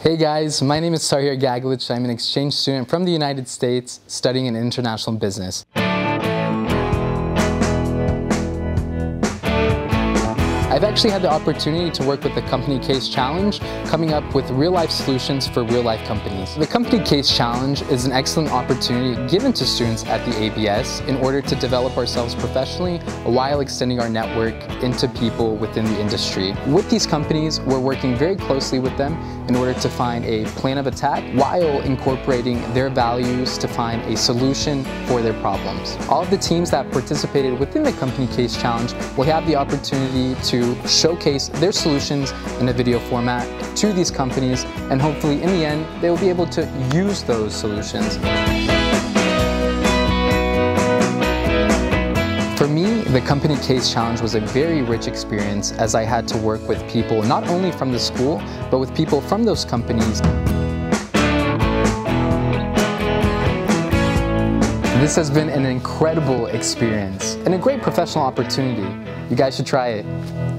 Hey guys, my name is Tahir. I'm an exchange student from the United States studying in international business. I've actually had the opportunity to work with the Company Case Challenge, coming up with real-life solutions for real-life companies. The Company Case Challenge is an excellent opportunity given to students at the ABS in order to develop ourselves professionally while extending our network into people within the industry. With these companies, we're working very closely with them in order to find a plan of attack while incorporating their values to find a solution for their problems. All of the teams that participated within the Company Case Challenge will have the opportunity to showcase their solutions in a video format to these companies, and hopefully in the end they will be able to use those solutions. For me, the Company Case Challenge was a very rich experience as I had to work with people not only from the school, but with people from those companies. This has been an incredible experience and a great professional opportunity. You guys should try it.